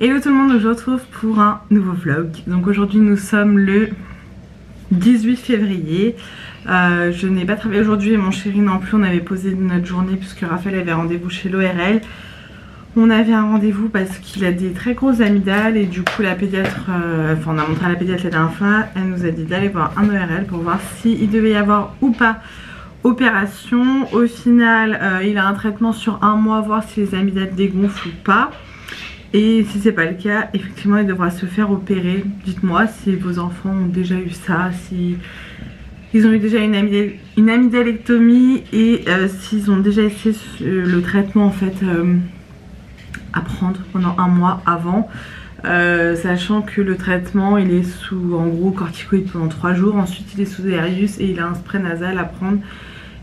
Hello tout le monde, je vous retrouve pour un nouveau vlog. Donc aujourd'hui nous sommes le 18 février. Je n'ai pas travaillé aujourd'hui et mon chéri non plus. On avait posé notre journée puisque Raphaël avait rendez-vous chez l'ORL. On avait un rendez-vous parce qu'il a des très grosses amygdales et du coup la pédiatre, on a montré à la pédiatre la dernière fois, elle nous a dit d'aller voir un ORL pour voir s'il devait y avoir ou pas opération. Au final il a un traitement sur un mois, voir si les amygdales dégonflent ou pas. Et si c'est pas le cas, effectivement il devra se faire opérer. Dites-moi si vos enfants ont déjà eu ça, si ils ont eu déjà une amygdalectomie et s'ils ont déjà essayé le traitement en fait à prendre pendant un mois avant, sachant que le traitement il est sous en gros corticoïde pendant 3 jours, ensuite il est sous Derius et il a un spray nasal à prendre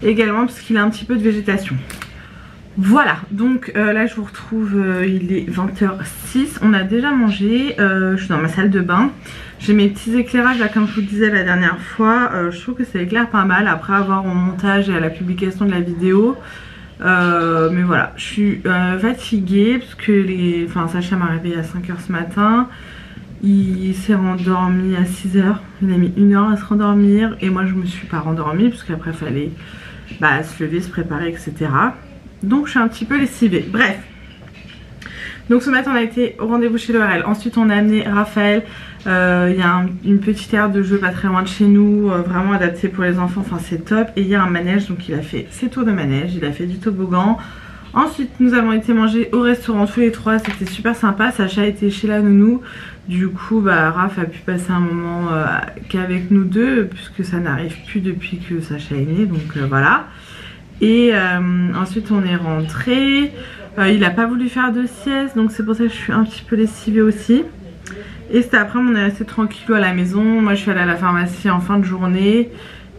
également parce qu'il a un petit peu de végétation. Voilà, donc là je vous retrouve, il est 20h06, on a déjà mangé, je suis dans ma salle de bain. J'ai mes petits éclairages là comme je vous le disais la dernière fois, je trouve que ça éclaire pas mal après avoir au montage et à la publication de la vidéo. Mais voilà, je suis fatiguée parce que Sacha m'a réveillée à 5h ce matin. Il s'est rendormi à 6h, il a mis 1 heure à se rendormir et moi je me suis pas rendormie parce qu'après il fallait se lever, se préparer, etc. Donc je suis un petit peu lessivée. Bref. Donc ce matin on a été au rendez-vous chez l'ORL. Ensuite on a amené Raphaël. Il y a une petite aire de jeu pas très loin de chez nous. Vraiment adaptée pour les enfants. Enfin c'est top. Et il y a un manège. Donc il a fait ses tours de manège. Il a fait du toboggan. Ensuite nous avons été manger au restaurant tous les trois. C'était super sympa. Sacha était chez la nounou. Du coup Raph a pu passer un moment qu'avec nous deux. Puisque ça n'arrive plus depuis que Sacha est né. Donc voilà. Et ensuite on est rentré. Il a pas voulu faire de sieste, donc c'est pour ça que je suis un petit peu lessivée aussi. Et c'était après on est resté tranquillou à la maison. Moi je suis allée à la pharmacie en fin de journée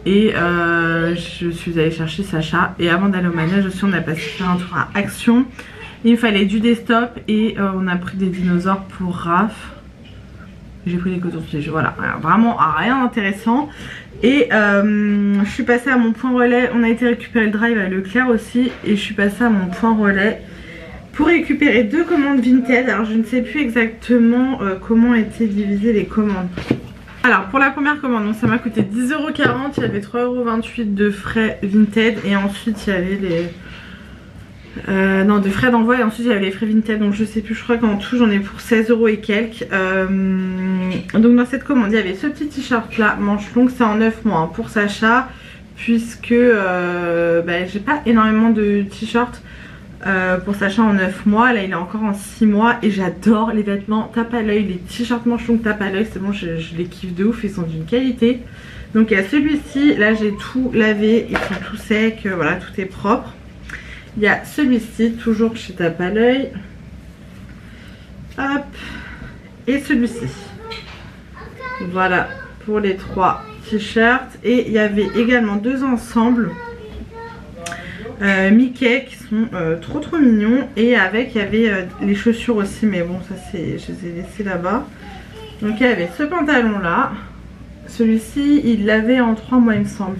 et je suis allée chercher Sacha. Et avant d'aller au manège aussi on a passé faire un tour à Action. Il fallait du desktop et on a pris des dinosaures pour Raph. J'ai pris des cotons-tiges, voilà, vraiment rien d'intéressant. Et je suis passée à mon point relais. On a été récupérer le drive à Leclerc aussi. Et je suis passée à mon point relais pour récupérer 2 commandes Vinted. Alors je ne sais plus exactement comment étaient divisées les commandes. Alors pour la première commande, donc, ça m'a coûté 10,40 €. Il y avait 3,28 € de frais Vinted. Et ensuite il y avait les... de frais d'envoi et ensuite il y avait les frais Vinted, donc je sais plus, je crois qu'en tout j'en ai pour 16 € et quelques. Donc dans cette commande il y avait ce petit t-shirt là, manche longue, c'est en 9 mois hein, pour Sacha, puisque j'ai pas énormément de t-shirts pour Sacha en 9 mois, là il est encore en 6 mois et j'adore les vêtements tape à l'œil, les t-shirts manches longues tape à l'œil, c'est bon, je les kiffe de ouf, ils sont d'une qualité. Donc il y a celui-ci, là j'ai tout lavé, ils sont tout secs, voilà, tout est propre. Il y a celui-ci, toujours chez Tape à l'œil. Hop. Et celui-ci. Voilà pour les 3 t-shirts. Et il y avait également 2 ensembles Mickey qui sont trop mignons. Et avec, il y avait les chaussures aussi. Mais bon, ça c'est, je les ai laissées là-bas. Donc il y avait ce pantalon là. Celui-ci, il l'avait en 3 mois il me semble.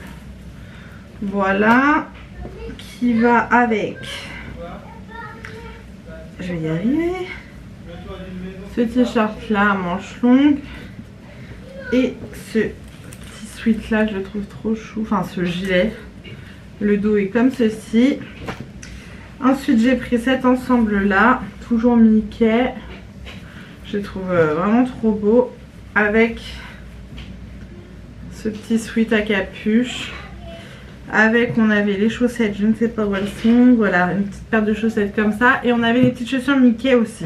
Voilà. Qui va avec, je vais y arriver, ce t-shirt là à manches longues et ce petit sweat là, je le trouve trop chou, enfin ce gilet, le dos est comme ceci. Ensuite j'ai pris cet ensemble là, toujours Mickey, je le trouve vraiment trop beau, avec ce petit sweat à capuche. Avec, on avait les chaussettes, je ne sais pas où elles sont, voilà, une petite paire de chaussettes comme ça. Et on avait les petites chaussures Mickey aussi.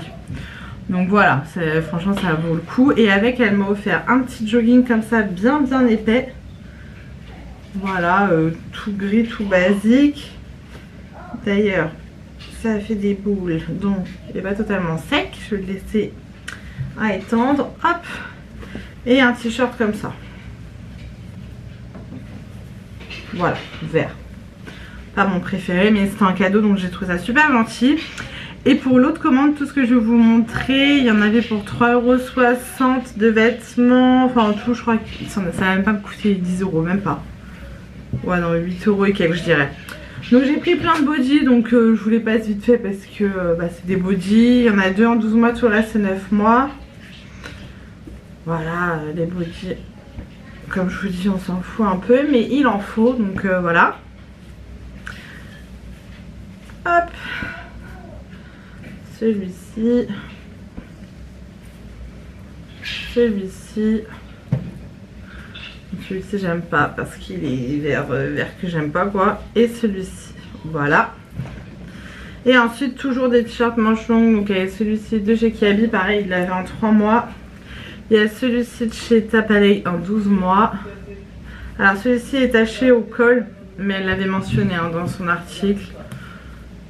Donc voilà, franchement ça vaut le coup. Et avec, elle m'a offert un petit jogging comme ça, bien épais. Voilà, tout gris, tout basique. D'ailleurs, ça fait des boules, donc il n'est pas totalement sec. Je vais le laisser à étendre, hop. Et un t-shirt comme ça. Voilà, vert. Pas mon préféré, mais c'était un cadeau, donc j'ai trouvé ça super gentil. Et pour l'autre commande, tout ce que je vais vous montrer, il y en avait pour 3,60 € de vêtements. Enfin en tout, je crois que ça n'a même pas me coûté 10 €, même pas. Ouais, non, 8 € et quelques, je dirais. Donc j'ai pris plein de body, donc je vous les passe vite fait parce que c'est des body. Il y en a 2 en 12 mois, tout le reste c'est 9 mois. Voilà, les body, comme je vous dis, on s'en fout un peu, mais il en faut, donc voilà. Hop, celui-ci, celui-ci. Celui-ci j'aime pas parce qu'il est vert que j'aime pas quoi. Et celui-ci, voilà. Et ensuite toujours des t-shirts manches longues. Donc il y a celui-ci de chez Kiabi, pareil il l'avait en 3 mois. Il y a celui-ci de chez Tapalay en 12 mois. Alors celui-ci est taché au col, mais elle l'avait mentionné dans son article.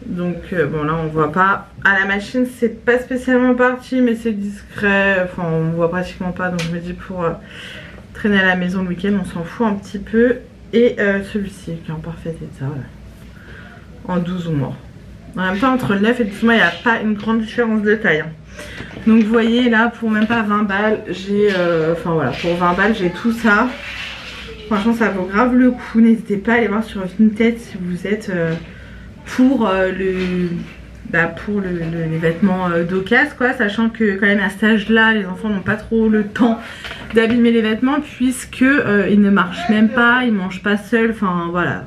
Donc bon là on voit pas. À la machine c'est pas spécialement parti, mais c'est discret. Enfin on voit pratiquement pas, donc je me dis pour traîner à la maison le week-end on s'en fout un petit peu. Et celui-ci qui est en parfait état en 12 mois. En même temps entre le 9 et le 12 mois il n'y a pas une grande différence de taille. Donc vous voyez là pour même pas 20 balles j'ai enfin voilà, pour 20 balles j'ai tout ça. Franchement ça vaut grave le coup. N'hésitez pas à aller voir sur Vinted si vous êtes pour les vêtements d'occasion quoi, sachant que quand même à cet âge là les enfants n'ont pas trop le temps d'abîmer les vêtements puisque ils ne marchent même pas, ils mangent pas seuls, enfin voilà,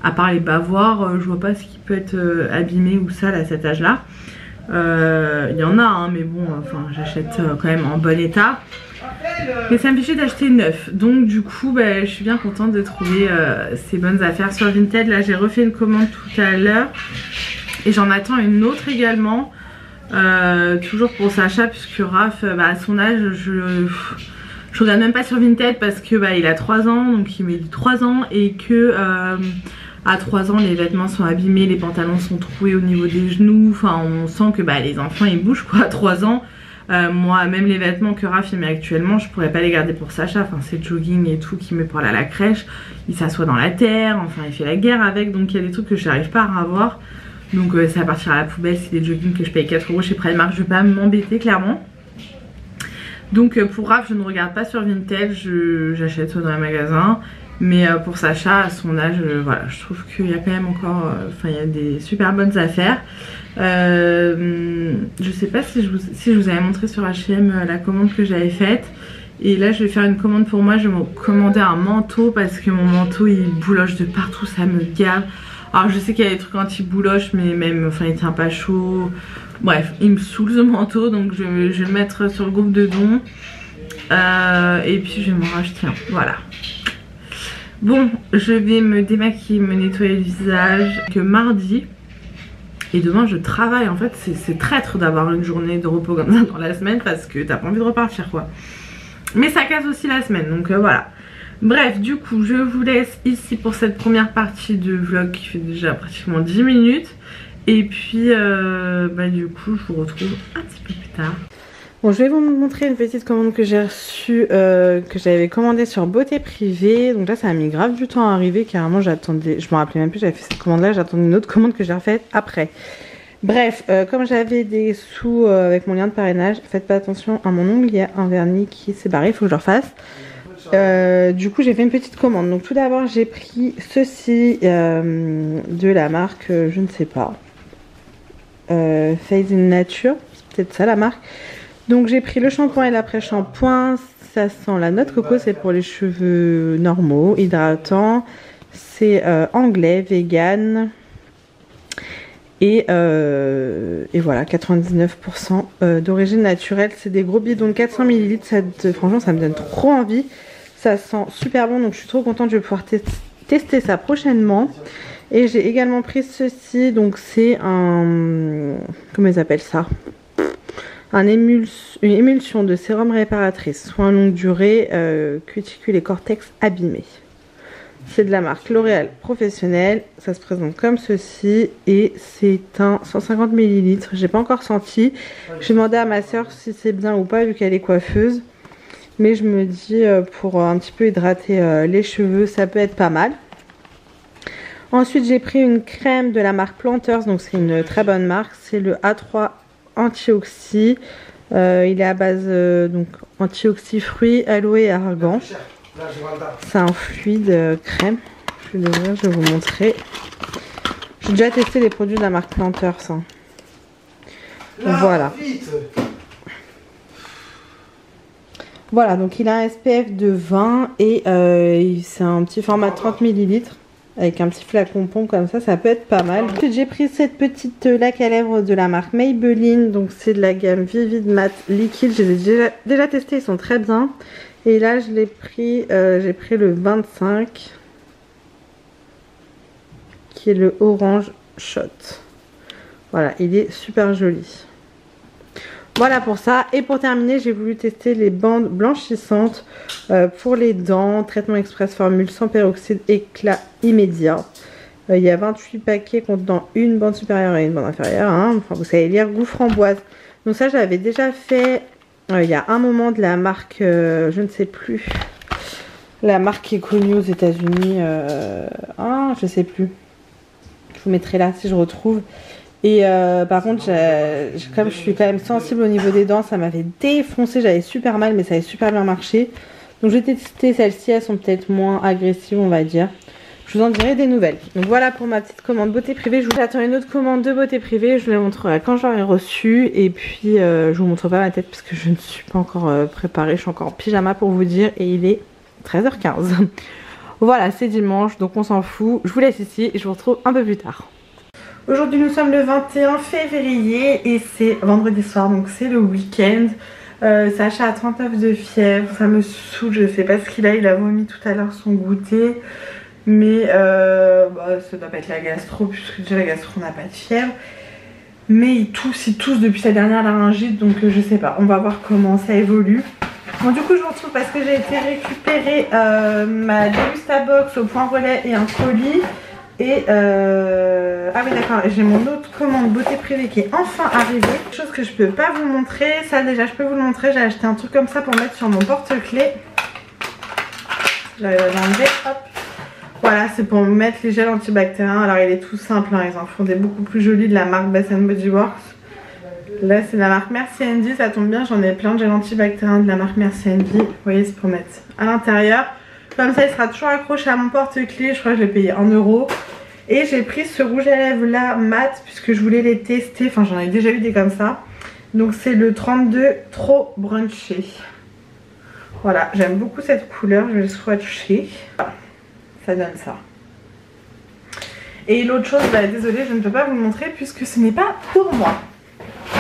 à part les bavoirs je vois pas ce qui peut être abîmé ou sale à cet âge là. Il y en a hein, mais bon enfin j'achète quand même en bon état. Mais ça me fait chier d'acheter neuf. Donc du coup je suis bien contente de trouver ces bonnes affaires sur Vinted. Là j'ai refait une commande tout à l'heure. Et j'en attends une autre également. Toujours pour Sacha puisque Raph à son âge je regarde même pas sur Vinted parce que il a 3 ans. Donc il me dit 3 ans et que à 3 ans les vêtements sont abîmés, les pantalons sont troués au niveau des genoux. Enfin on sent que les enfants ils bougent quoi à 3 ans. Moi même les vêtements que Raph il met actuellement je pourrais pas les garder pour Sacha, enfin c'est jogging et tout qu'il met pour aller à la crèche, il s'assoit dans la terre, enfin il fait la guerre avec, donc il y a des trucs que j'arrive pas à avoir, donc ça va partir à la poubelle. C'est des joggings que je paye 4 € chez Primark, je vais pas m'embêter clairement. Donc pour Raph je ne regarde pas sur Vinted, j'achète ça dans les magasins. Mais pour Sacha à son âge voilà, je trouve qu'il y a quand même encore il y a des super bonnes affaires. Je sais pas si je vous avais montré sur H&M la commande que j'avais faite. Et là je vais faire une commande pour moi. Je vais me commander un manteau parce que mon manteau il bouloche de partout, ça me gave. Alors je sais qu'il y a des trucs anti-bouloche mais même il tient pas chaud. Bref il me saoule ce manteau, donc je vais le mettre sur le groupe de dons. Et puis je vais m'en racheter un, voilà. Bon, je vais me démaquiller, me nettoyer le visage que mardi. Et demain je travaille. En fait c'est traître d'avoir une journée de repos comme ça dans la semaine parce que t'as pas envie de repartir quoi. Mais ça casse aussi la semaine, donc voilà. Bref, du coup je vous laisse ici pour cette première partie de vlog qui fait déjà pratiquement 10 minutes. Et puis du coup je vous retrouve un petit peu plus tard. Bon, je vais vous montrer une petite commande que j'ai reçue, que j'avais commandée sur Beauté Privée. Donc là ça a mis grave du temps à arriver, carrément j'attendais, je me rappelais même plus, j'avais fait cette commande là, j'attendais une autre commande que j'ai refaite après. Bref, comme j'avais des sous avec mon lien de parrainage, faites pas attention à mon ongle, il y a un vernis qui s'est barré, il faut que je le refasse. Du coup j'ai fait une petite commande. Donc tout d'abord j'ai pris ceci de la marque, je ne sais pas, Face in Nature, c'est peut-être ça la marque. Donc j'ai pris le shampoing et l'après-shampoing, ça sent la noix de coco, c'est pour les cheveux normaux, hydratant, c'est anglais, vegan, et voilà, 99% d'origine naturelle, c'est des gros bidons de 400 ml, franchement ça me donne trop envie, ça sent super bon, donc je suis trop contente, je vais pouvoir tester ça prochainement. Et j'ai également pris ceci, donc c'est un, comment ils appellent ça, une émulsion de sérum réparatrice, soins longue durée, cuticule et cortex abîmés. C'est de la marque L'Oréal Professionnel, ça se présente comme ceci et c'est un 150 ml. J'ai pas encore senti, j'ai demandé à ma soeur si c'est bien ou pas vu qu'elle est coiffeuse. Mais je me dis pour un petit peu hydrater les cheveux, ça peut être pas mal. Ensuite j'ai pris une crème de la marque Planters, donc c'est une très bonne marque, c'est le A3 Antioxy, il est à base donc antioxy fruits, aloe et argan. C'est un fluide crème, je vais l'ouvrir, je vais vous montrer. J'ai déjà testé les produits de la marque Planters. Hein. Voilà. Voilà, donc il a un SPF de 20 et c'est un petit format 30 ml avec un petit flacon pont comme ça peut être pas mal. Ensuite, j'ai pris cette petite laque à lèvres de la marque Maybelline, donc c'est de la gamme Vivid Matte Liquide. Je les ai déjà testés, ils sont très bien. Et là, je l'ai pris, j'ai pris le 25 qui est le Orange Shot. Voilà, il est super joli. Voilà pour ça. Et pour terminer, j'ai voulu tester les bandes blanchissantes pour les dents. Traitement express formule sans peroxyde, éclat immédiat. Il y a 28 paquets contenant une bande supérieure et une bande inférieure. Hein. Enfin, vous savez lire, goût framboise. Donc ça, je l'avais déjà fait il y a un moment de la marque, je ne sais plus. La marque qui est connue aux États-Unis. Je ne sais plus. Je vous mettrai là si je retrouve. Et par contre, comme je suis quand même sensible au niveau des dents, ça m'avait défoncé, j'avais super mal, mais ça avait super bien marché. Donc j'ai testé celles-ci, elles sont peut-être moins agressives, on va dire. Je vous en dirai des nouvelles. Donc voilà pour ma petite commande beauté privée. J'attends une autre commande de beauté privée, je vous la montrerai quand je l'aurai reçue. Et puis je vous montre pas ma tête parce que je ne suis pas encore préparée, je suis encore en pyjama pour vous dire. Et il est 13h15. Voilà, c'est dimanche, donc on s'en fout. Je vous laisse ici et je vous retrouve un peu plus tard. Aujourd'hui nous sommes le 21 février et c'est vendredi soir, donc c'est le week-end. Sacha a 39 de fièvre, ça me saoule, je sais pas ce qu'il a vomi tout à l'heure son goûter. Mais ça doit pas être la gastro, puisque déjà la gastro n'a pas de fièvre. Mais il tousse depuis sa dernière laryngite, donc je sais pas, on va voir comment ça évolue. Bon, du coup je vous retrouve parce que j'ai été récupérer ma Degusta Box au point relais et un colis. Et ah oui d'accord, j'ai mon autre commande beauté privée qui est enfin arrivée. Chose que je peux pas vous montrer, ça déjà je peux vous le montrer, j'ai acheté un truc comme ça pour mettre sur mon porte-clés. J'arrive à l'enlever, hop. Voilà, c'est pour mettre les gels antibactériens. Alors il est tout simple, hein. Ils en font des beaucoup plus jolis de la marque Bath & Body Works. Là c'est de la marque Merci Handy, ça tombe bien, j'en ai plein de gels antibactériens de la marque Merci Handy. Vous voyez, c'est pour mettre à l'intérieur. Comme ça il sera toujours accroché à mon porte-clés, je crois que je l'ai payé 1 €. Et j'ai pris ce rouge à lèvres là mat puisque je voulais les tester, enfin j'en ai déjà eu des comme ça. Donc c'est le 32 trop brunché. Voilà, j'aime beaucoup cette couleur, je vais le swatcher. Voilà, ça donne ça. Et l'autre chose, désolée je ne peux pas vous le montrer puisque ce n'est pas pour moi.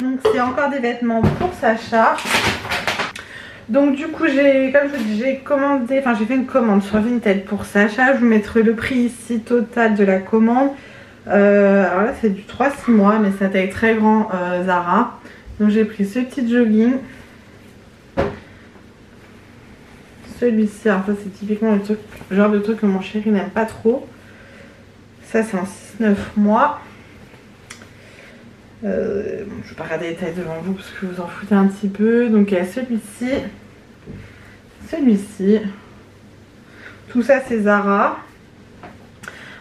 Donc c'est encore des vêtements pour Sacha. Donc du coup comme je vous dis, j'ai fait une commande sur Vinted pour Sacha. Je vous mettrai le prix ici total de la commande. Alors là c'est du 3-6 mois mais c'est taille très grand Zara. Donc j'ai pris ce petit jogging. Celui-ci, alors ça c'est typiquement le genre de truc que mon chéri n'aime pas trop. Ça c'est un 6-9 mois. Je vais pas regarder les tailles devant vous parce que vous en foutez un petit peu. Donc il y a celui-ci, celui-ci, tout ça c'est Zara.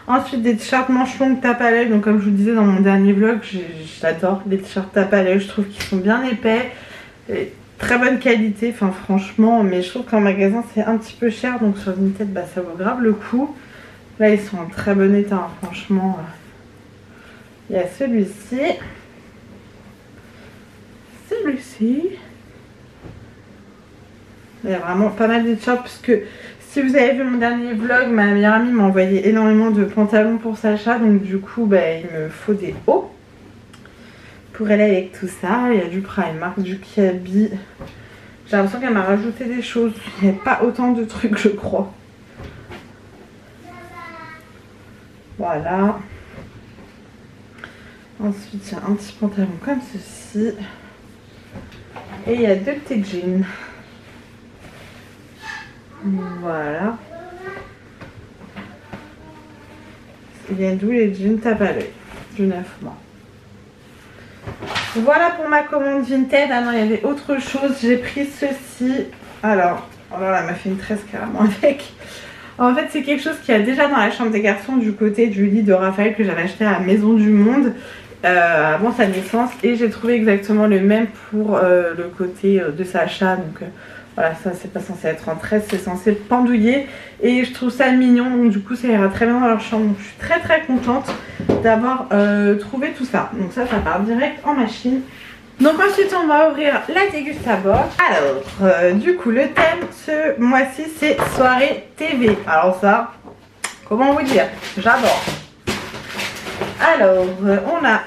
Ensuite des t-shirts manches longues tape à l'œil. Donc comme je vous disais dans mon dernier vlog, j'adore les t-shirts tape à l'œil. Je trouve qu'ils sont bien épais et très bonne qualité, enfin franchement. Mais je trouve qu'en magasin c'est un petit peu cher, donc sur Vinted ça vaut grave le coup. Là ils sont en très bon état, hein, franchement. Il y a celui-ci. Celui-ci. Il y a vraiment pas mal de t-shirts puisque si vous avez vu mon dernier vlog, ma meilleure amie m'a envoyé énormément de pantalons pour Sacha. Donc du coup il me faut des hauts pour aller avec tout ça. Il y a du Primark, du Kiabi. J'ai l'impression qu'elle m'a rajouté des choses. Il n'y a pas autant de trucs je crois. Voilà. Ensuite il y a un petit pantalon comme ceci. Et il y a deux petits jeans. Voilà. Ils viennent d'où les jeans tape à l'œil du 9 mois. Voilà pour ma commande Vinted. Ah non, il y avait autre chose. J'ai pris ceci. Alors là, elle m'a fait une tresse carrément avec. En fait, c'est quelque chose qu'il y a déjà dans la chambre des garçons du côté du lit de Raphaël que j'avais acheté à la Maison du Monde. Avant sa naissance, et j'ai trouvé exactement le même pour le côté de Sacha. Donc Voilà, ça c'est pas censé être en tresse, c'est censé pendouiller. Et je trouve ça mignon, donc du coup ça ira très bien dans leur chambre. Donc je suis très contente d'avoir trouvé tout ça. Donc ça part direct en machine. Donc ensuite on va ouvrir la Dégustabox. Alors du coup le thème ce mois-ci c'est soirée TV. Alors ça, comment vous dire, j'adore. Alors on a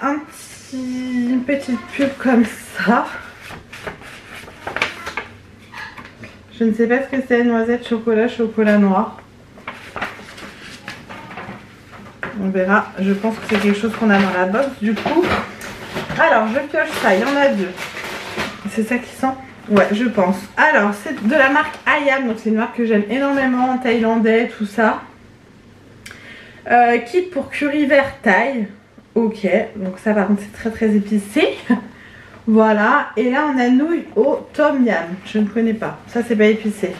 une petite pub comme ça. Je ne sais pas ce que c'est, noisette, chocolat, chocolat noir. On verra, je pense que c'est quelque chose qu'on a dans la box du coup. Alors je pioche ça, il y en a deux. C'est ça qui sent? Ouais, je pense. Alors c'est de la marque Ayam, donc c'est une marque que j'aime énormément, thaïlandais, tout ça. Kit pour curry vert thaï. Ok, donc ça par contre c'est très épicé. Voilà, et là on a nouilles au tom yam. Je ne connais pas, ça c'est pas épicé.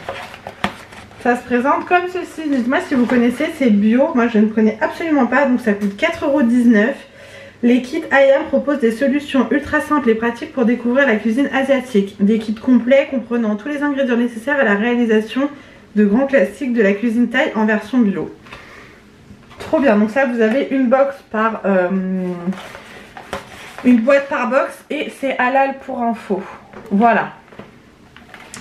Ça se présente comme ceci. Dites-moi si vous connaissez, c'est bio. Moi je ne connais absolument pas, donc ça coûte 4,19 €. Les kits Ayam proposent des solutions ultra simples et pratiques pour découvrir la cuisine asiatique. Des kits complets comprenant tous les ingrédients nécessaires à la réalisation de grands classiques de la cuisine thaï en version bio. Trop bien, donc ça vous avez une box par... une boîte par box et c'est halal pour info. Voilà.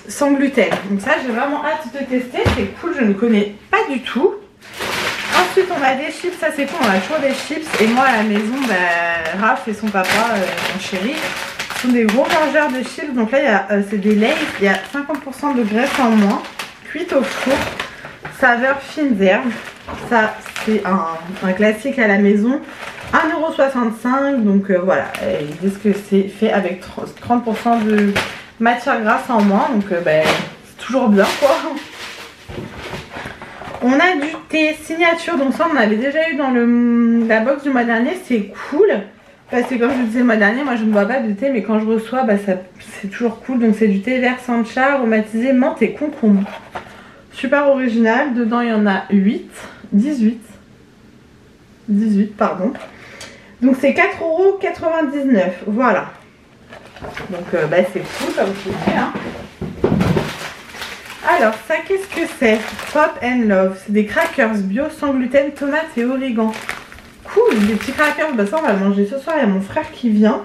Sans gluten. Donc ça j'ai vraiment hâte de tester. C'est cool, je ne connais pas du tout. Ensuite on a des chips, ça c'est cool, on a toujours des chips. Et moi à la maison, Raph et son papa, mon chéri, sont des gros mangeurs de chips. Donc là c'est des Lay's, il y a 50% de graisse en moins. Cuite au four, saveur fines herbes. Ça c'est un classique à la maison. 1,65 €, donc voilà, ils disent que c'est fait avec 30% de matière grasse en moins, donc c'est toujours bien quoi. On a du thé signature, donc ça on avait déjà eu dans la box du mois dernier, c'est cool. Parce que comme je vous disais le mois dernier, moi je ne bois pas de thé, mais quand je reçois, c'est toujours cool. Donc c'est du thé vert sancha, aromatisé, menthe et concombre. Super original, dedans il y en a 18, pardon. Donc c'est 4,99 €, voilà. Donc c'est cool comme je vous dis, hein. Alors ça qu'est-ce que c'est? Pop and Love, c'est des crackers bio sans gluten, tomates et origan. Cool, des petits crackers, ça on va le manger ce soir, il y a mon frère qui vient.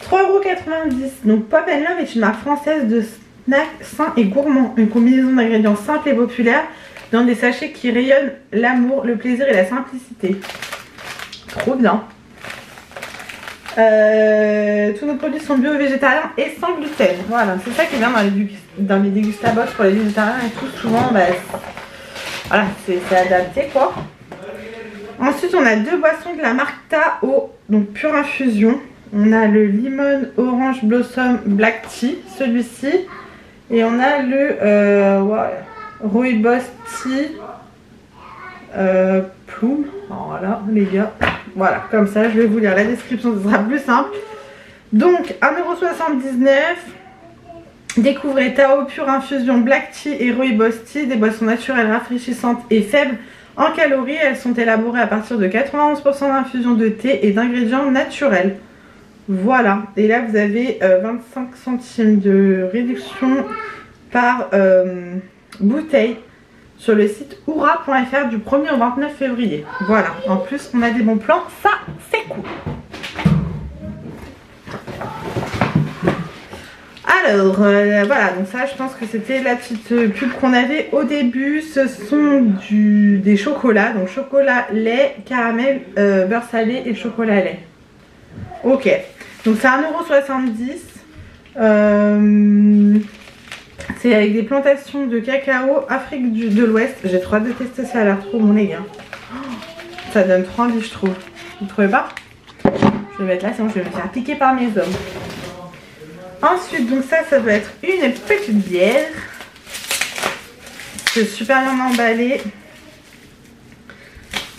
3,90 €. Donc Pop and Love est une marque française de snacks sains et gourmands. Une combinaison d'ingrédients simples et populaires dans des sachets qui rayonnent l'amour, le plaisir et la simplicité. Trop bien. Tous nos produits sont bio, végétariens et sans gluten. Voilà, c'est ça qui est bien dans les Dégustabox pour les végétariens et tout. Souvent, voilà, c'est adapté quoi. Ensuite, on a deux boissons de la marque Tao, donc pure infusion. On a le Lemon Orange Blossom Black Tea, celui-ci. Et on a le Rooibos Tea Plume. Voilà, les gars. Voilà, comme ça, je vais vous lire la description, ce sera plus simple. Donc, 1,79 €. Découvrez Tao Pure Infusion Black Tea et Rooibos Tea, des boissons naturelles rafraîchissantes et faibles en calories. Elles sont élaborées à partir de 91% d'infusion de thé et d'ingrédients naturels. Voilà, et là vous avez 25 centimes de réduction par bouteille sur le site oura.fr du 1er au 29 février. Voilà, en plus on a des bons plans, ça c'est cool. Alors voilà, donc ça je pense que c'était la petite pub qu'on avait au début. Ce sont des chocolats, donc chocolat lait, caramel, beurre salé et chocolat lait. Ok, donc c'est 1,70 €. C'est avec des plantations de cacao Afrique de l'Ouest. J'ai trop hâte de tester, ça a l'air trop bon les gars. Ça donne trop envie je trouve. Vous trouvez pas? Je vais mettre là sinon je vais me faire piquer par mes hommes. Ensuite donc ça doit être une petite bière. C'est super bien emballé.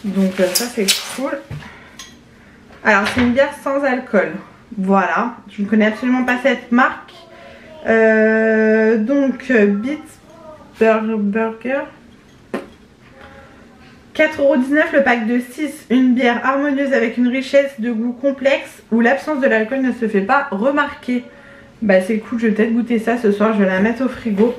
Donc ça c'est cool. Alors c'est une bière sans alcool. Voilà, je ne connais absolument pas cette marque. Donc Beats Burger, 4,19 € le pack de 6. Une bière harmonieuse avec une richesse de goût complexe où l'absence de l'alcool ne se fait pas remarquer. Bah c'est cool, je vais peut-être goûter ça ce soir, je vais la mettre au frigo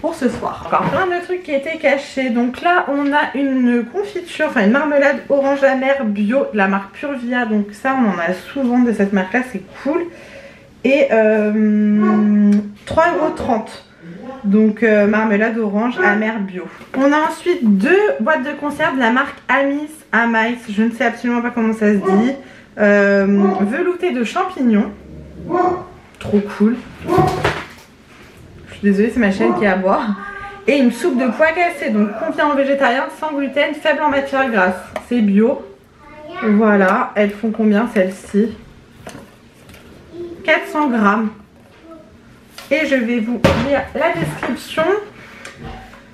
pour ce soir. Encore plein de trucs qui étaient cachés. Donc là on a une confiture, enfin une marmelade orange amère bio de la marque Purvia. Donc ça on en a souvent de cette marque là, c'est cool. Et 3,30 €. Donc marmelade orange amère bio. On a ensuite 2 boîtes de conserve de la marque Amis Amaïs. Je ne sais absolument pas comment ça se dit. Velouté de champignons. Trop cool. Je suis désolée, c'est ma chaîne qui aboie. Et une soupe de pois cassés. Donc contenant végétarien, sans gluten, faible en matière grasse. C'est bio. Voilà. Elles font combien celles-ci? 400 grammes. Et je vais vous lire la description.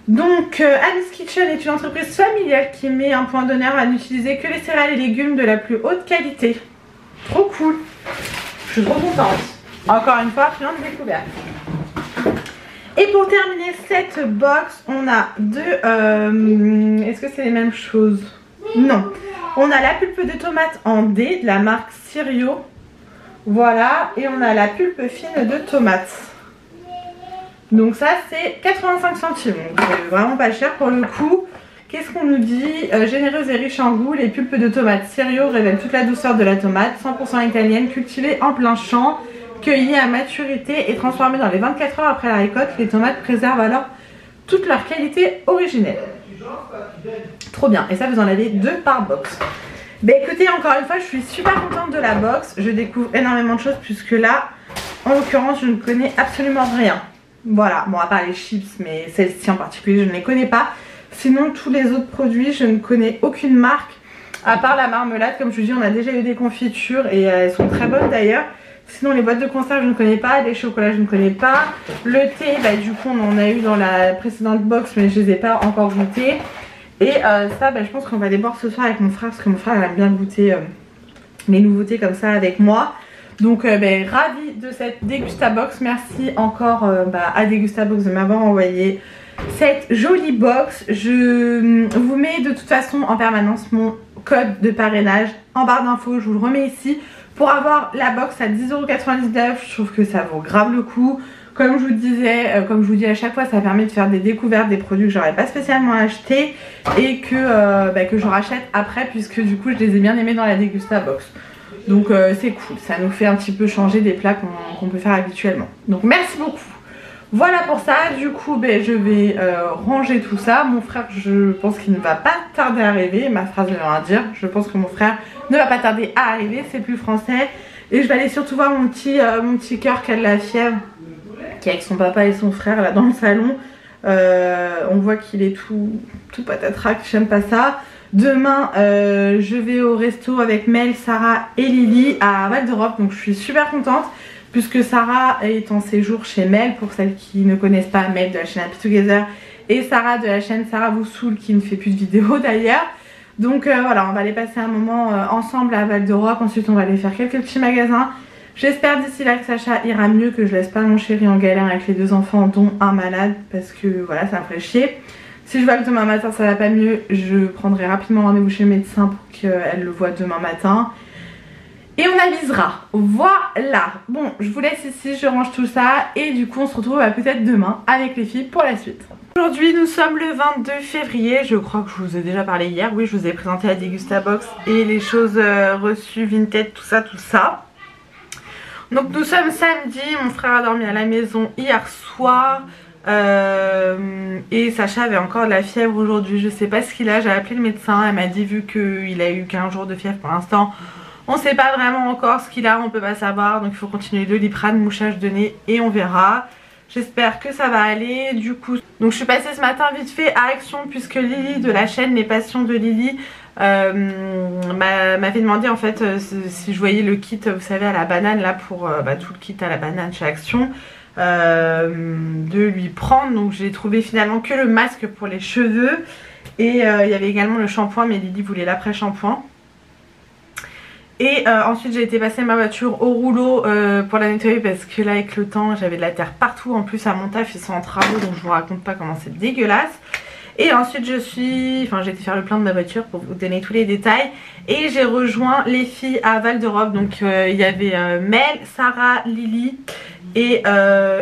Donc Amis Kitchen est une entreprise familiale qui met un point d'honneur à n'utiliser que les céréales et légumes de la plus haute qualité. Trop cool. Je suis trop contente. Encore une fois, plein de découvertes. Et pour terminer cette box, on a 2... Est-ce que c'est les mêmes choses? Non. On a la pulpe de tomate en D de la marque Sirio. Voilà. Et on a la pulpe fine de tomate. Donc ça c'est 85 centimes, donc vraiment pas cher pour le coup. Qu'est-ce qu'on nous dit? Généreuse et riche en goût, les pulpes de tomates Sirio révèlent toute la douceur de la tomate, 100% italienne, cultivée en plein champ, cueillie à maturité et transformée dans les 24 heures après la récolte. Les tomates préservent alors toute leur qualité originelle. Trop bien, et ça vous en avez 2 par box. Bah écoutez, encore une fois je suis super contente de la box, je découvre énormément de choses puisque là, en l'occurrence je ne connais absolument rien. Voilà, bon à part les chips, mais celle-ci en particulier je ne les connais pas. Sinon tous les autres produits je ne connais aucune marque. À part la marmelade, comme je vous dis on a déjà eu des confitures et elles sont très bonnes d'ailleurs. Sinon les boîtes de conserve je ne connais pas, les chocolats je ne connais pas. Le thé, bah du coup on en a eu dans la précédente box mais je ne les ai pas encore goûtés. Et ça bah, je pense qu'on va les boire ce soir avec mon frère parce que mon frère aime bien goûter les nouveautés comme ça avec moi. Donc ravie de cette Dégustabox. Merci encore à Dégustabox de m'avoir envoyé cette jolie box. Je vous mets de toute façon en permanence mon code de parrainage en barre d'infos. Je vous le remets ici pour avoir la box à 10,99 €. Je trouve que ça vaut grave le coup. Comme je vous disais, comme je vous dis à chaque fois, ça permet de faire des découvertes des produits que j'aurais pas spécialement acheté et que je rachète après puisque du coup je les ai bien aimés dans la Dégustabox. Donc c'est cool, ça nous fait un petit peu changer des plats qu'on peut faire habituellement. Donc merci beaucoup. Voilà pour ça, du coup je vais ranger tout ça. Mon frère je pense qu'il ne va pas tarder à arriver, ma phrase veut rien dire. Je pense que mon frère ne va pas tarder à arriver, c'est plus français. Et je vais aller surtout voir mon petit cœur qui a de la fièvre, qui est avec son papa et son frère là dans le salon. On voit qu'il est tout patatrac, j'aime pas ça. Demain je vais au resto avec Mel, Sarah et Lily à Val d'Europe, donc je suis super contente puisque Sarah est en séjour chez Mel, pour celles qui ne connaissent pas Mel de la chaîne Happy Together, et Sarah de la chaîne Sarah vous saoule qui ne fait plus de vidéos d'ailleurs. Donc voilà, on va aller passer un moment ensemble à Val d'Europe, ensuite on va aller faire quelques petits magasins. J'espère d'ici là que Sacha ira mieux, que je laisse pas mon chéri en galère avec les 2 enfants dont un malade, parce que voilà ça me ferait chier. Si je vois que demain matin ça va pas mieux, je prendrai rapidement rendez-vous chez le médecin pour qu'elle le voie demain matin. Et on avisera. Voilà. Bon, je vous laisse ici, je range tout ça. Et du coup on se retrouve peut-être demain avec les filles pour la suite. Aujourd'hui nous sommes le 22 février. Je crois que je vous ai déjà parlé hier. Oui, je vous ai présenté la Dégustabox et les choses reçues, Vinted, tout ça. Donc nous sommes samedi. Mon frère a dormi à la maison hier soir. Et Sacha avait encore de la fièvre aujourd'hui, je sais pas ce qu'il a, j'ai appelé le médecin, elle m'a dit vu qu'il a eu 15 jours de fièvre pour l'instant, on sait pas vraiment encore ce qu'il a, on peut pas savoir, donc il faut continuer de Doliprane, mouchage de nez et on verra. J'espère que ça va aller du coup. Donc je suis passée ce matin vite fait à Action puisque Lily de la chaîne Les Passions de Lily m'avait demandé en fait si je voyais le kit, vous savez à la banane là pour tout le kit à la banane chez Action. De lui prendre, donc j'ai trouvé finalement que le masque pour les cheveux et il y avait également le shampoing, mais Lily voulait l'après shampoing. Et ensuite j'ai été passer ma voiture au rouleau pour la nettoyer parce que là avec le temps j'avais de la terre partout, en plus à mon taf ils sont en travaux donc je vous raconte pas comment c'est dégueulasse. Et ensuite j'ai été faire le plein de ma voiture pour vous donner tous les détails. Et j'ai rejoint les filles à Val d'Europe. Donc il y avait Mel, Sarah, Lily et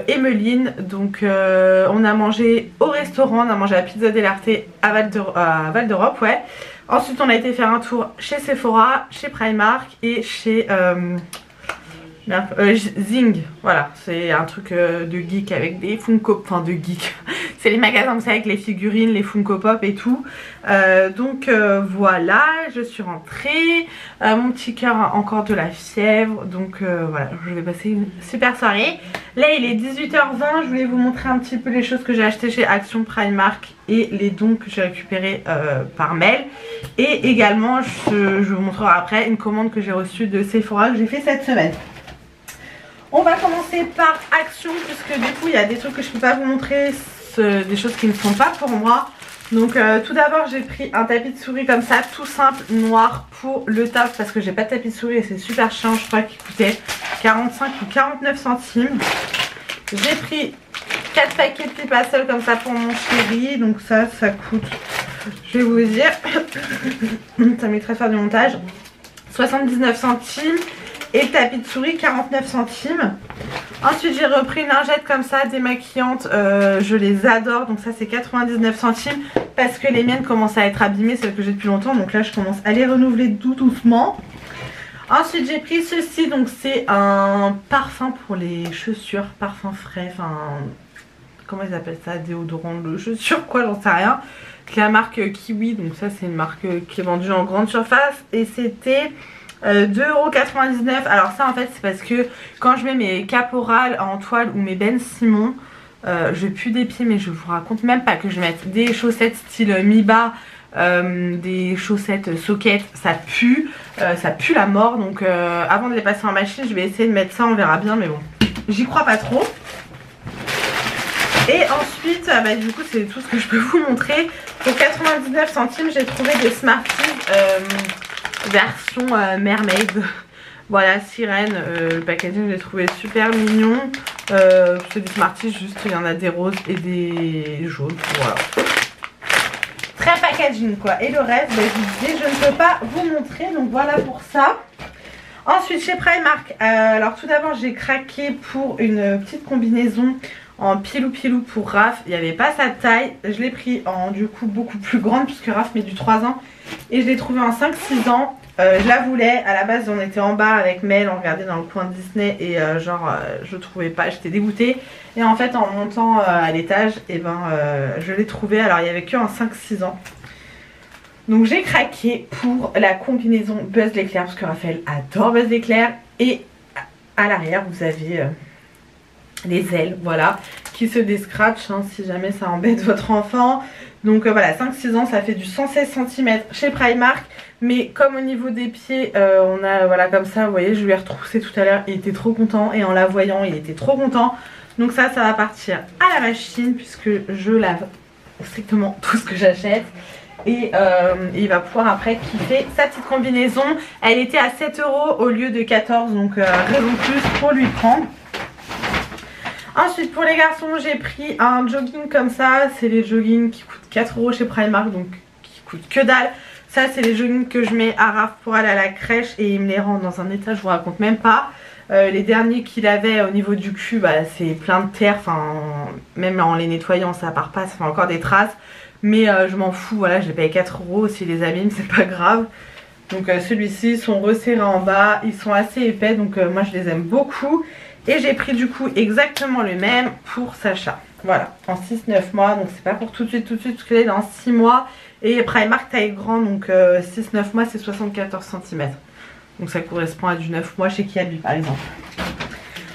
Emeline. Donc on a mangé au restaurant, on a mangé à Pizza dell'Arte à Val d'Europe, ouais. Ensuite on a été faire un tour chez Sephora, chez Primark et chez Zing. Voilà, c'est un truc de geek avec des Funko, enfin de geek. C'est les magasins, vous savez, avec les figurines, les Funko Pop et tout. Donc voilà, je suis rentrée. Mon petit cœur a encore de la fièvre. Donc voilà, je vais passer une super soirée. Là, il est 18h20. Je voulais vous montrer un petit peu les choses que j'ai achetées chez Action, Primark et les dons que j'ai récupérés par mail. Et également, je vous montrerai après une commande que j'ai reçue de Sephora que j'ai fait cette semaine. On va commencer par Action, puisque du coup il y a des trucs que je ne peux pas vous montrer, des choses qui ne sont pas pour moi. Donc tout d'abord j'ai pris un tapis de souris comme ça, tout simple, noir pour le taf, parce que j'ai pas de tapis de souris et c'est super chiant. Je crois qu'il coûtait 45 ou 49 centimes. J'ai pris 4 paquets de pipe à sol comme ça pour mon chéri. Donc ça coûte, je vais vous dire, ça m'éviterait de faire du montage, 79 centimes. Et le tapis de souris 49 centimes. Ensuite j'ai repris une lingette comme ça démaquillante, je les adore. Donc ça c'est 99 centimes parce que les miennes commencent à être abîmées, celles que j'ai depuis longtemps. Donc là je commence à les renouveler doucement. Ensuite j'ai pris ceci, donc c'est un parfum pour les chaussures, parfum frais, enfin comment ils appellent ça, déodorant de chaussures quoi, j'en sais rien. C'est la marque Kiwi, donc ça c'est une marque qui est vendue en grande surface et c'était 2,99 €. Alors ça en fait c'est parce que quand je mets mes caporales en toile ou mes Ben Simon, je pue des pieds, mais je vous raconte même pas que je mette des chaussettes style mi-bas, des chaussettes socket, ça pue la mort. Donc avant de les passer en machine je vais essayer de mettre ça, on verra bien, mais bon j'y crois pas trop. Et ensuite du coup c'est tout ce que je peux vous montrer. Pour 99 centimes j'ai trouvé des Smarties version mermaid. Voilà, sirène. Le packaging je l'ai trouvé super mignon. C'est des Smarties, juste il y en a des roses et des jaunes. Voilà, très packaging quoi. Et le reste je vous dis, je ne peux pas vous montrer. Donc voilà pour ça. Ensuite chez Primark, alors tout d'abord j'ai craqué pour une petite combinaison en pilou pour Raph. Il n'y avait pas sa taille, je l'ai pris en du coup beaucoup plus grande puisque Raph met du 3 ans et je l'ai trouvé en 5-6 ans. Je la voulais, à la base on était en bas avec Mel, on regardait dans le coin de Disney et je trouvais pas, j'étais dégoûtée. Et en fait en montant à l'étage, je l'ai trouvée, alors il n'y avait que en 5-6 ans. Donc j'ai craqué pour la combinaison Buzz l'éclair parce que Raphaël adore Buzz l'éclair. Et à l'arrière vous avez les ailes, voilà, qui se déscratchent hein, si jamais ça embête votre enfant. Donc voilà, 5-6 ans, ça fait du 116 cm chez Primark. Mais comme au niveau des pieds, on a voilà comme ça, vous voyez, je lui ai retroussé tout à l'heure, il était trop content. Et en la voyant, il était trop content. Donc ça va partir à la machine puisque je lave strictement tout ce que j'achète. Et il va pouvoir après kiffer sa petite combinaison. Elle était à 7 € au lieu de 14, donc raison de plus pour lui prendre. Ensuite pour les garçons j'ai pris un jogging comme ça. C'est les joggings qui coûtent 4 € chez Primark, donc qui coûtent que dalle. Ça c'est les joggings que je mets à Raph pour aller à la crèche et il me les rend dans un état, je vous raconte même pas. Les derniers qu'il avait au niveau du cul, c'est plein de terre, enfin même en les nettoyant ça part pas, ça fait encore des traces. Mais je m'en fous, voilà, je les paye 4 €, s'ils les abîment c'est pas grave. Donc celui-ci, ils sont resserrés en bas, ils sont assez épais, donc moi je les aime beaucoup. Et j'ai pris du coup exactement le même pour Sacha. Voilà, en 6-9 mois, donc c'est pas pour tout de suite, parce qu'elle est dans 6 mois. Et Primark taille grand, donc 6-9 mois c'est 74 cm. Donc ça correspond à du 9 mois chez Kiabi par exemple.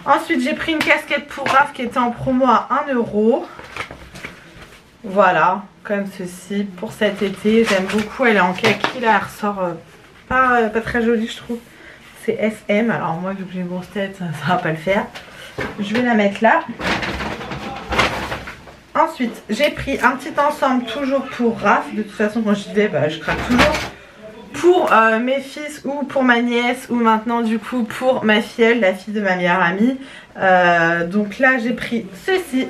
Ensuite j'ai pris une casquette pour Raph qui était en promo à 1 €. Voilà, comme ceci pour cet été. J'aime beaucoup, elle est en kaki là, elle ressort pas très jolie je trouve. C'est SM, alors moi vu que j'ai une grosse tête ça va pas le faire. Je vais la mettre là. Ensuite j'ai pris un petit ensemble toujours pour Raph. De toute façon quand je disais je craque toujours. Pour mes fils ou pour ma nièce ou maintenant du coup pour ma filleule, la fille de ma meilleure amie. Donc là j'ai pris ceci.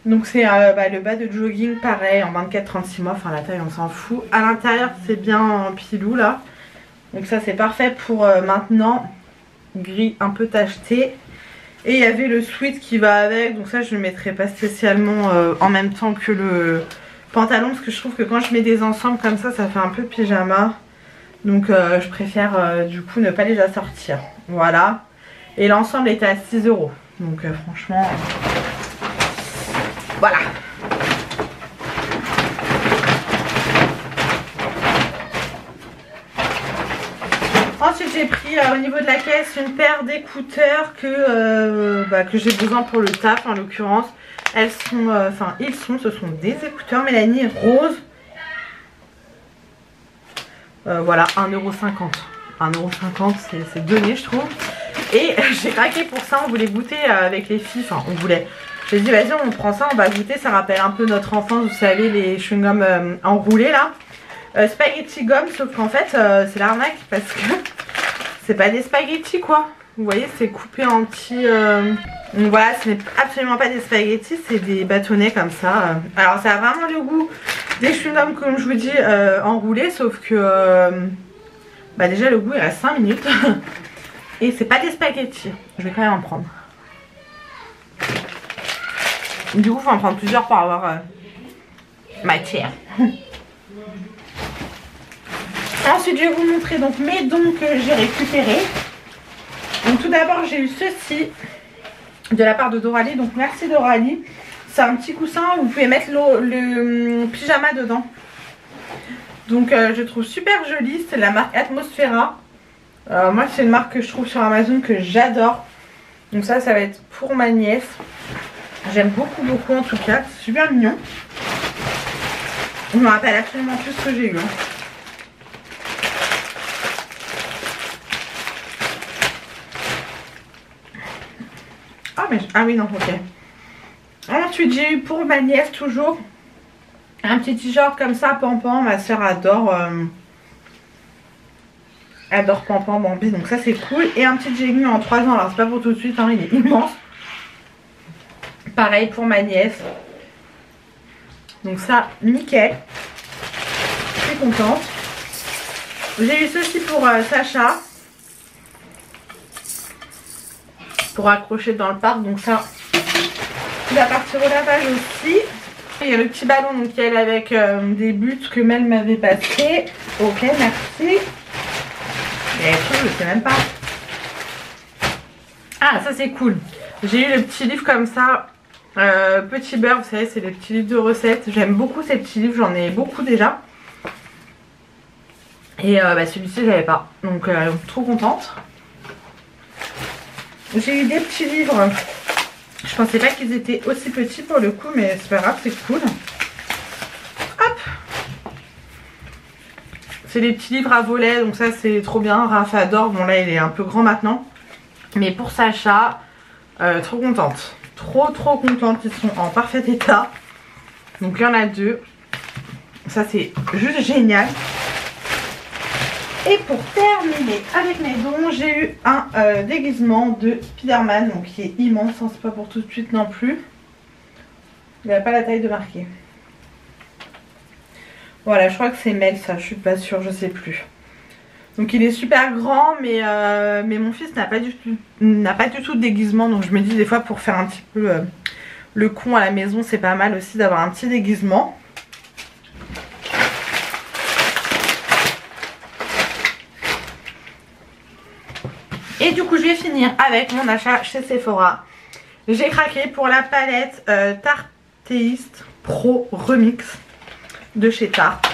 Donc c'est le bas de jogging pareil en 24-36 mois, enfin la taille on s'en fout. À l'intérieur c'est bien en pilou là. Donc ça c'est parfait pour maintenant, gris un peu tacheté. Et il y avait le sweat qui va avec, donc ça je ne le mettrai pas spécialement en même temps que le pantalon, parce que je trouve que quand je mets des ensembles comme ça fait un peu pyjama. Donc je préfère du coup ne pas les assortir. Voilà. Et l'ensemble était à 6 €. Donc franchement, voilà. Ensuite j'ai pris au niveau de la caisse une paire d'écouteurs que j'ai besoin pour le taf en l'occurrence. Elles sont, ce sont des écouteurs Mélanie rose. Voilà, 1,50 €. 1,50 €, c'est donné je trouve. Et j'ai craqué pour ça, on voulait goûter avec les filles, enfin on voulait. J'ai dit vas-y on prend ça, on va goûter, ça rappelle un peu notre enfance, vous savez les chewing-gums enroulés là. Spaghetti gomme, sauf qu'en fait c'est l'arnaque parce que c'est pas des spaghettis quoi. Vous voyez c'est coupé en petits... Donc voilà, ce n'est absolument pas des spaghettis, c'est des bâtonnets comme ça. Alors ça a vraiment le goût des chewing-gums comme je vous dis enroulés, sauf que déjà le goût il reste 5 minutes. Et c'est pas des spaghettis, je vais quand même en prendre. Du coup il faut en prendre plusieurs pour avoir matière. Ensuite je vais vous montrer donc mes dons que j'ai récupérés. Donc tout d'abord j'ai eu ceci de la part de Doralie, donc merci Doralie. C'est un petit coussin où vous pouvez mettre le pyjama dedans. Donc je trouve super joli, c'est la marque Atmosfera. Moi c'est une marque que je trouve sur Amazon que j'adore. Donc ça va être pour ma nièce. J'aime beaucoup en tout cas, c'est super mignon. Je me rappelle absolument plus ce que j'ai eu. Ah oui non ok. Ensuite j'ai eu pour ma nièce toujours un petit t-shirt comme ça, Pampan. Ma soeur adore Pampan Bambi, donc ça c'est cool. Et un petit jegging en 3 ans, alors c'est pas pour tout de suite hein, il est immense. Pareil pour ma nièce. Donc ça nickel. Je suis contente. J'ai eu ceci pour Sacha. Pour accrocher dans le parc, donc ça il va partir au lavage aussi. Il y a le petit ballon donc elle avec des buts que Mel m'avait passé. Ok merci. Et je sais même pas. Ah ça c'est cool. J'ai eu le petit livre comme ça, Petit Beurre, vous savez c'est les petits livres de recettes. J'aime beaucoup ces petits livres, j'en ai beaucoup déjà. Et celui-ci j'avais pas, donc trop contente. J'ai eu des petits livres. Je pensais pas qu'ils étaient aussi petits pour le coup, mais c'est pas grave, c'est cool. Hop. C'est des petits livres à volets, donc ça c'est trop bien. Raph adore, bon là il est un peu grand maintenant. Mais pour Sacha, trop contente. Trop contente, ils sont en parfait état. Donc il y en a 2. Ça c'est juste génial. Et pour terminer avec mes dons, j'ai eu un déguisement de Spider-Man, donc qui est immense, hein, c'est pas pour tout de suite non plus. Il n'a pas la taille de marquer. Voilà, je crois que c'est Mel ça, je suis pas sûre, je sais plus. Donc il est super grand, mais mon fils n'a pas du tout de déguisement, donc je me dis des fois pour faire un petit peu le con à la maison, c'est pas mal aussi d'avoir un petit déguisement. Et du coup je vais finir avec mon achat chez Sephora. J'ai craqué pour la palette Tarteist Pro Remix de chez Tarte.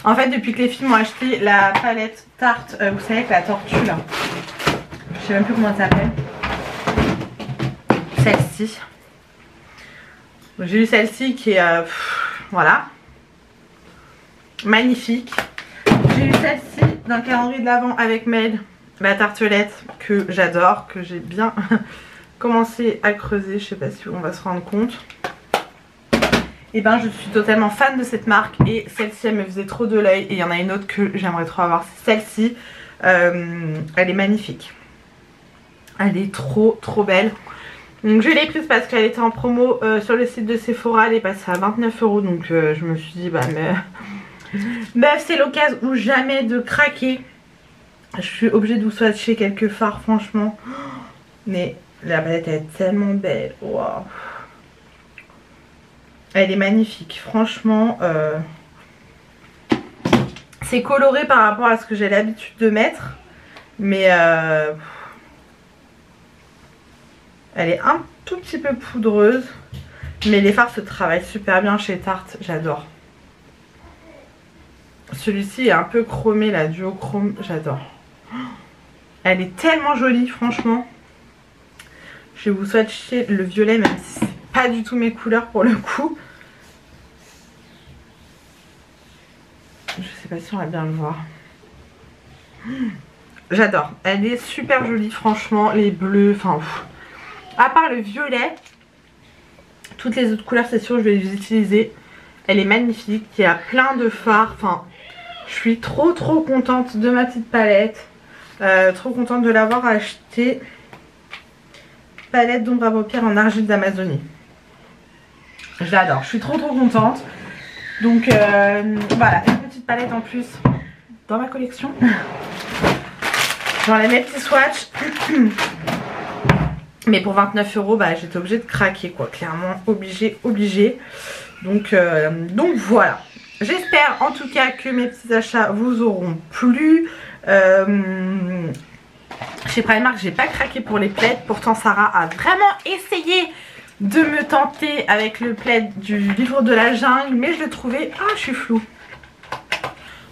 En fait depuis que les filles m'ont acheté la palette Tarte, vous savez avec la tortue là, je sais même plus comment elle s'appelle, celle-ci. J'ai eu celle-ci qui est voilà, magnifique. J'ai eu celle-ci d'un calendrier de l'Avent avec Mel, la tartelette que j'adore, que j'ai bien commencé à creuser, je sais pas si on va se rendre compte. Et ben je suis totalement fan de cette marque et celle-ci elle me faisait trop de l'œil. Et il y en a une autre que j'aimerais trop avoir, c'est celle-ci. Elle est magnifique, elle est trop belle. Donc je l'ai prise parce qu'elle était en promo sur le site de Sephora, elle est passée à 29 €. Donc je me suis dit bah mais c'est l'occasion ou jamais de craquer. Je suis obligée de vous swatcher quelques fards, franchement Mais la palette elle est tellement belle. Waouh. Elle est magnifique. Franchement, c'est coloré par rapport à ce que j'ai l'habitude de mettre. Mais elle est un tout petit peu poudreuse. Mais les fards se travaillent super bien chez Tarte. J'adore. Celui-ci est un peu chromé, la duochrome. J'adore. Elle est tellement jolie, franchement. Je vais vous swatcher le violet, même si c'est pas du tout mes couleurs pour le coup. Je sais pas si on va bien le voir. J'adore. Elle est super jolie, franchement. Les bleus, enfin... À part le violet, toutes les autres couleurs, c'est sûr, je vais les utiliser. Elle est magnifique. Il y a plein de fards. Enfin, je suis trop contente de ma petite palette. Trop contente de l'avoir achetée. Palette d'ombre à paupières en argile d'Amazonie. Je l'adore. Je suis trop contente. Donc voilà, une petite palette en plus dans ma collection. J'enlève mes petits swatchs. Mais pour 29 €, bah, j'étais obligée de craquer quoi. Clairement, obligée. Donc voilà. J'espère en tout cas que mes petits achats vous auront plu. Chez Primark, j'ai pas craqué pour les plaids. Pourtant, Sarah a vraiment essayé de me tenter avec le plaid du livre de la jungle. Mais je le trouvais... Ah, je suis floue.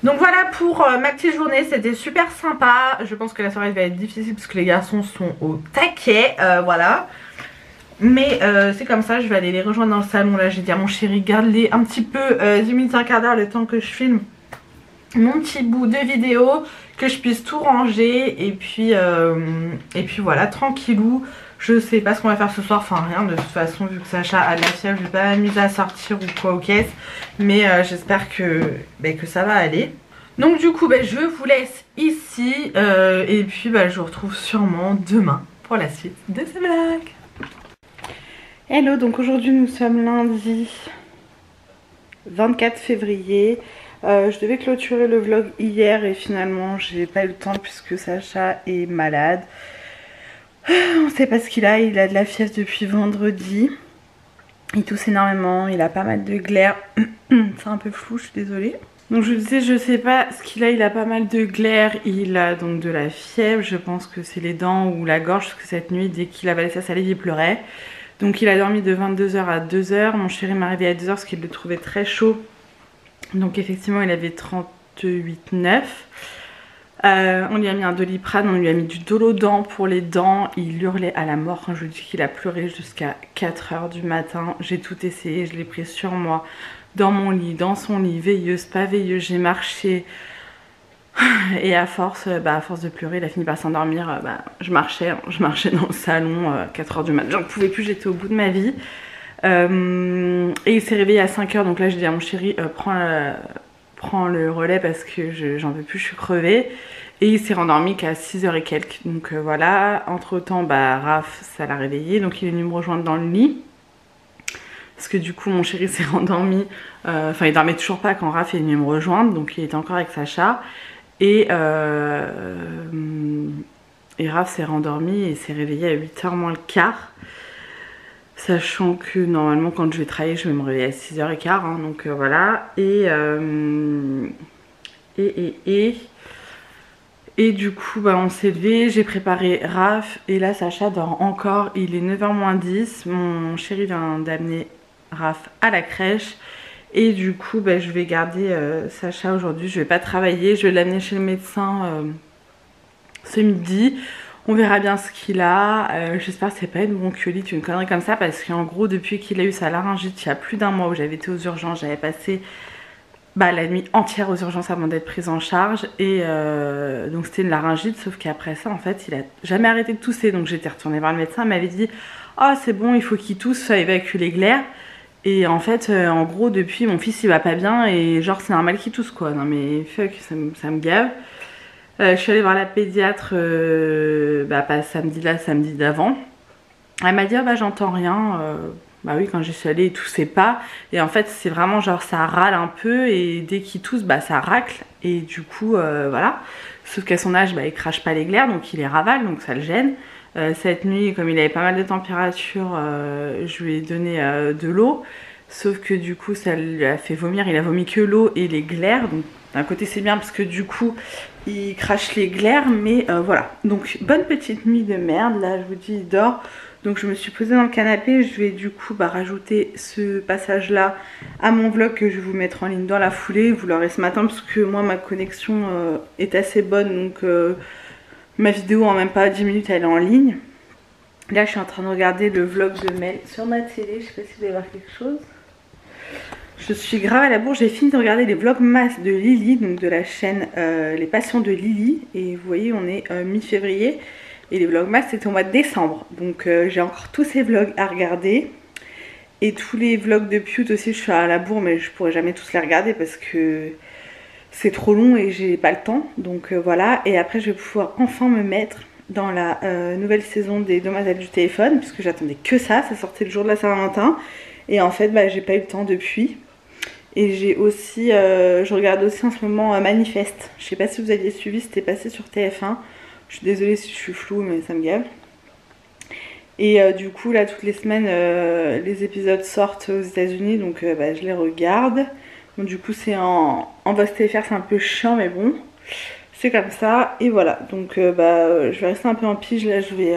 Donc voilà pour ma petite journée. C'était super sympa. Je pense que la soirée va être difficile parce que les garçons sont au taquet. Voilà. Mais c'est comme ça. Je vais aller les rejoindre dans le salon. Là, j'ai dit à mon chéri, garde-les un petit peu 10 minutes, un quart d'heure, le temps que je filme mon petit bout de vidéo, que je puisse tout ranger et puis voilà, tranquillou. Je sais pas ce qu'on va faire ce soir, enfin rien, de toute façon vu que Sacha a de la fièvre, je vais pas m'amuser à sortir ou quoi aux caisses, mais j'espère que ça va aller. Donc du coup je vous laisse ici et puis je vous retrouve sûrement demain pour la suite de ce vlog. Hello, donc aujourd'hui nous sommes lundi 24 février. Je devais clôturer le vlog hier et finalement j'ai pas eu le temps puisque Sacha est malade. On sait pas ce qu'il a de la fièvre depuis vendredi. Il tousse énormément, il a pas mal de glaire. C'est un peu flou, je suis désolée. Donc je disais, je sais pas ce qu'il a pas mal de glaire, il a donc de la fièvre, je pense que c'est les dents ou la gorge, parce que cette nuit, dès qu'il avalait sa salive, il pleurait. Donc il a dormi de 22 h à 2 h, mon chéri m'a réveillé à 2 h parce qu'il le trouvait très chaud. Donc effectivement il avait 38,9. On lui a mis un Doliprane, on lui a mis du Dolodan pour les dents. Il hurlait à la mort quand je lui dis qu'il a pleuré jusqu'à 4 h du matin. J'ai tout essayé, je l'ai pris sur moi, dans mon lit, dans son lit, veilleuse, pas veilleuse, j'ai marché. Et à force de pleurer, il a fini par s'endormir. Je marchais dans le salon à 4 h du matin. J'en pouvais plus, j'étais au bout de ma vie. Et il s'est réveillé à 5 h, donc là j'ai dit à mon chéri prends le relais parce que j'en veux plus, je suis crevée. Et il s'est rendormi qu'à 6 h et quelques. Donc voilà, entre temps Raph ça l'a réveillé, donc il est venu me rejoindre dans le lit. Parce que du coup mon chéri s'est rendormi, enfin il dormait toujours pas quand Raph est venu me rejoindre, donc il était encore avec Sacha. Et Raph s'est rendormi et s'est réveillé à 8 h moins le quart. Sachant que normalement quand je vais travailler je vais me réveiller à 6 h 15 hein, donc voilà. Et du coup on s'est levé, j'ai préparé Raph et là Sacha dort encore, il est 9 h moins 10. Mon chéri vient d'amener Raph à la crèche. Et du coup je vais garder Sacha aujourd'hui, je vais pas travailler, je vais l'amener chez le médecin ce midi. On verra bien ce qu'il a, j'espère que c'est pas une bronchiolite, une connerie comme ça, parce qu'en gros depuis qu'il a eu sa laryngite il y a plus d'1 mois où j'avais été aux urgences, j'avais passé la nuit entière aux urgences avant d'être prise en charge. Et donc c'était une laryngite, sauf qu'après ça en fait il a jamais arrêté de tousser. Donc j'étais retournée voir le médecin, il m'avait dit oh c'est bon, il faut qu'il tousse, ça évacue les glaires. Et en fait, en gros, depuis, mon fils il va pas bien et genre c'est normal qu'il tousse quoi. Non mais fuck, ça me gave. Je suis allée voir la pédiatre pas samedi là, samedi d'avant. Elle m'a dit ah j'entends rien. Oui, quand j'y suis allée il toussait pas. Et en fait c'est vraiment genre ça râle un peu et dès qu'il tousse ça racle. Et du coup voilà. Sauf qu'à son âge il crache pas les glaires donc il les ravale donc ça le gêne. cette nuit, comme il avait pas mal de température, je lui ai donné de l'eau. Sauf que du coup ça lui a fait vomir, il a vomi que l'eau et les glaires. Donc d'un côté c'est bien parce que du coup il crache les glaires, mais voilà. Donc bonne petite nuit de merde, là je vous dis il dort. Donc je me suis posée dans le canapé, je vais du coup rajouter ce passage là à mon vlog que je vais vous mettre en ligne dans la foulée. Vous l'aurez ce matin parce que moi ma connexion est assez bonne, donc ma vidéo en même pas 10 minutes elle est en ligne. Là je suis en train de regarder le vlog de Mel sur ma télé, je sais pas si vous allez voir quelque chose. Je suis grave à la bourre, j'ai fini de regarder les vlogmas de Lily, donc de la chaîne Les Passions de Lily. Et vous voyez on est mi-février et les vlogmas c'était au mois de décembre. Donc j'ai encore tous ces vlogs à regarder. Et tous les vlogs de Pute aussi, je suis à la bourre mais je pourrais jamais tous les regarder parce que c'est trop long et j'ai pas le temps. Donc voilà, et après je vais pouvoir enfin me mettre dans la nouvelle saison des Demoiselles du téléphone, puisque j'attendais que ça sortait le jour de la Saint-Valentin. Et en fait j'ai pas eu le temps depuis. Et j'ai aussi, je regarde aussi en ce moment Manifeste. Je sais pas si vous aviez suivi, c'était passé sur TF1. Je suis désolée si je suis floue, mais ça me gave. Et du coup, là, toutes les semaines, les épisodes sortent aux États-Unis, donc je les regarde. Bon, du coup, c'est en voix TFR, c'est un peu chiant, mais bon, c'est comme ça. Et voilà, donc je vais rester un peu en pige. Là, je vais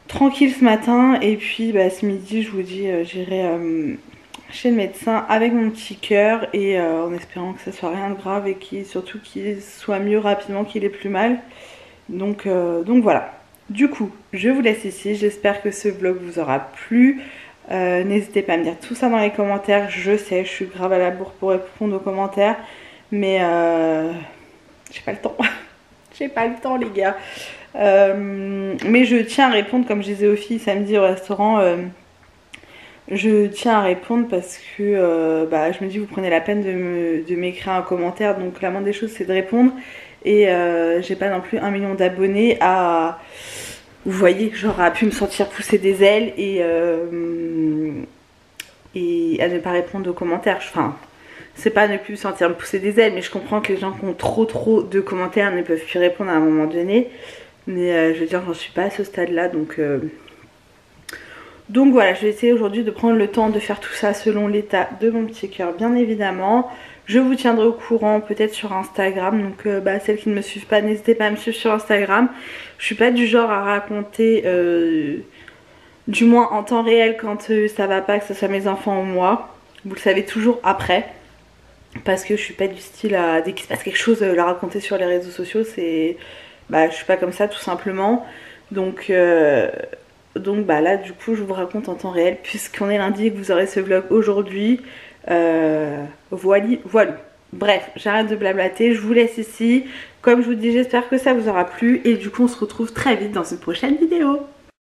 tranquille ce matin. Et puis, ce midi, je vous dis, j'irai chez le médecin avec mon petit cœur et en espérant que ça soit rien de grave et surtout qu'il soit mieux rapidement, qu'il ait plus mal. Donc voilà. Du coup, je vous laisse ici. J'espère que ce vlog vous aura plu. N'hésitez pas à me dire tout ça dans les commentaires. Je sais, je suis grave à la bourre pour répondre aux commentaires, mais j'ai pas le temps. J'ai pas le temps, les gars. Mais je tiens à répondre, comme je disais aux filles samedi au restaurant. Je tiens à répondre parce que je me dis vous prenez la peine de m'écrire un commentaire, donc la moindre des choses c'est de répondre. Et j'ai pas non plus 1 million d'abonnés à, vous voyez, genre à pu me sentir pousser des ailes et à ne pas répondre aux commentaires. Enfin, c'est pas ne plus me sentir me pousser des ailes, mais je comprends que les gens qui ont trop de commentaires ne peuvent plus répondre à un moment donné. Mais je veux dire, j'en suis pas à ce stade là, donc voilà, je vais essayer aujourd'hui de prendre le temps de faire tout ça selon l'état de mon petit cœur, bien évidemment. Je vous tiendrai au courant peut-être sur Instagram, donc celles qui ne me suivent pas, n'hésitez pas à me suivre sur Instagram. Je suis pas du genre à raconter, du moins en temps réel quand ça va pas, que ce soit mes enfants ou moi. Vous le savez toujours après, parce que je suis pas du style à, dès qu'il se passe quelque chose, la raconter sur les réseaux sociaux. C'est, je suis pas comme ça tout simplement. Donc là du coup je vous raconte en temps réel puisqu'on est lundi et que vous aurez ce vlog aujourd'hui. Voilà. Bref, j'arrête de blablater, je vous laisse ici. Comme je vous dis, j'espère que ça vous aura plu et du coup on se retrouve très vite dans une prochaine vidéo.